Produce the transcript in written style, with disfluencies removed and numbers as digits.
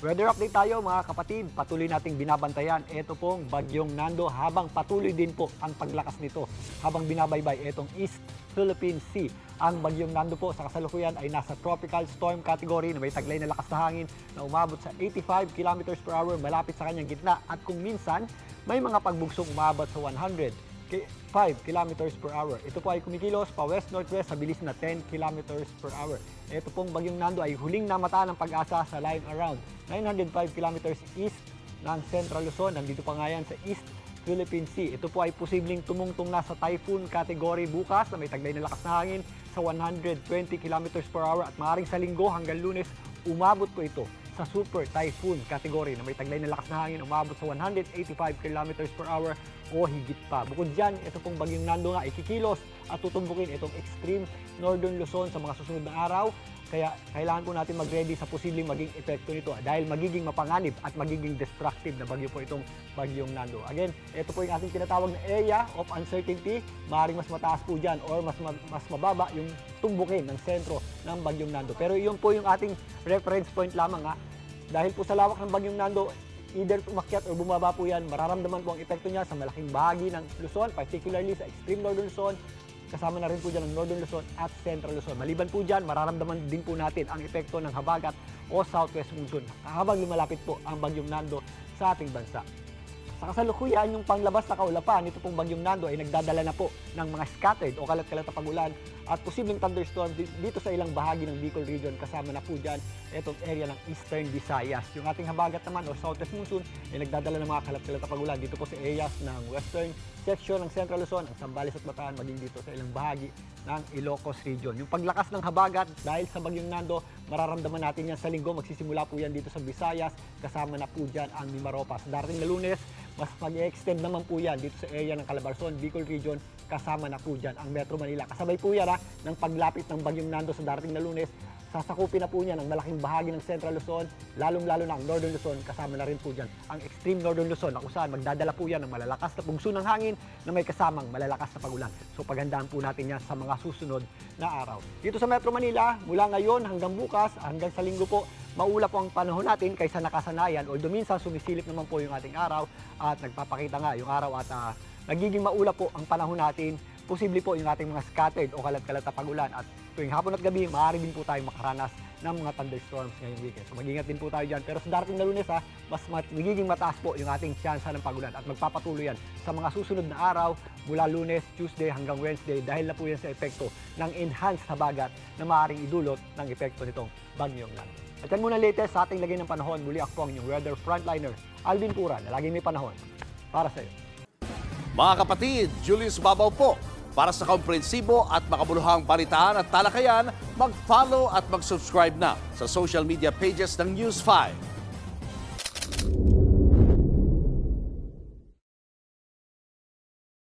Weather update tayo mga kapatid, patuloy nating binabantayan ito pong bagyong Nando habang patuloy din po ang paglakas nito habang binabaybay itong East Philippine Sea. Ang bagyong Nando po sa kasalukuyan ay nasa tropical storm category na may taglay na lakas na hangin na umabot sa 85 km per hour malapit sa kanyang gitna at kung minsan may mga pagbugsong umabot sa 105 km per hour. Ito po ay kumikilos pa west-northwest sa bilis na 10 km per hour. Ito pong bagyong Nando ay huling namataan ng Pag-asa sa lying around 905 km east ng Central Luzon. Nandito pa nga yan sa East Philippine Sea. Ito po ay posibleng tumungtong na sa typhoon category bukas na may taglay na lakas na hangin sa 120 km per hour at maaaring sa linggo hanggang Lunes umabot po ito sa super typhoon category na may taglay na lakas na hangin umabot sa 185 km per hour o higit pa. Bukod dyan, ito pong bagyong Nando nga ay kikilos at tutumbukin itong extreme northern Luzon sa mga susunod na araw. Kaya kailangan po natin mag-ready sa posibleng maging epekto nito dahil magiging mapanganib at magiging destructive na bagyo po itong bagyong Nando. Again, ito po yung ating tinatawag na area of uncertainty. Maaaring mas mataas po dyan or mas mababa yung tumbukin ng sentro ng bagyong Nando. Pero iyon po yung ating reference point lamang ha. Dahil po sa lawak ng bagyong Nando, either umakyat o bumaba po yan, mararamdaman po ang epekto niya sa malaking bahagi ng Luzon, particularly sa extreme northern Luzon. Kasama na rin po dyan ang Northern Luzon at Central Luzon. Maliban po dyan, mararamdaman din po natin ang epekto ng habagat o southwest monsoon habang lumalapit po ang bagyong Nando sa ating bansa. Sa kasalukuyan, yung panglabas na kaulapan, ito pong bagyong Nando ay nagdadala na po ng mga scattered o kalat-kalat na pagulan at posibleng thunderstorm dito sa ilang bahagi ng Bicol region. Kasama na po dyan itong area ng Eastern Visayas. Yung ating habagat naman o southwest monsoon ay nagdadala ng mga kalat-kalat na pagulan dito po sa areas ng western section ng Central Luzon, ang Zambales at Bataan, maging dito sa ilang bahagi ng Ilocos region. Yung paglakas ng habagat dahil sa bagyong Nando, mararamdaman natin yan sa linggo. Magsisimula po yan dito sa Visayas, kasama na po dyan ang Mimaropa. Sa darating na Lunes, mas mag-extend naman po yan dito sa area ng Calabarzon, Bicol region, kasama na po dyan ang Metro Manila. Kasabay po yan ng paglapit ng bagyong Nando sa darating na Lunes, sasakupin na po niya ng malaking bahagi ng Central Luzon, lalong-lalo na ang Northern Luzon, kasama na rin po dyan ang extreme Northern Luzon na kung saan magdadala po yan ng malalakas na bugso ng hangin na may kasamang malalakas na pagulan. So paghandaan po natin yan sa mga susunod na araw. Dito sa Metro Manila, mula ngayon hanggang bukas, hanggang sa linggo po, maulap po ang panahon natin kaysa nakasanayan. Although minsan sumisilip naman po yung ating araw at nagpapakita nga yung araw at nagiging maulap po ang panahon natin. Posible po yung ating mga scattered o kalat-kalat na pagulan at tuwing hapon at gabi, maaari din po tayong makaranas ng mga thunderstorms ngayong weekend. So mag-ingat din po tayo dyan. Pero sa darating na Lunes mas magiging mataas po yung ating tsansa ng pagulan at magpapatuloy yan sa mga susunod na araw mula Lunes, Tuesday hanggang Wednesday dahil na po yan sa epekto ng enhanced habagat na maaaring idulot ng epekto nitong bagyong Nando. At yan muna latest sa ating lagay ng panahon. Muli ako ang inyong weather frontliner, Alvin Pura, na laging may panahon para sa iyo. Mga kapatid, Julius Babaw po. Para sa komprehensibo at makabuluhang balitaan at talakayan, mag-follow at mag-subscribe na sa social media pages ng News 5.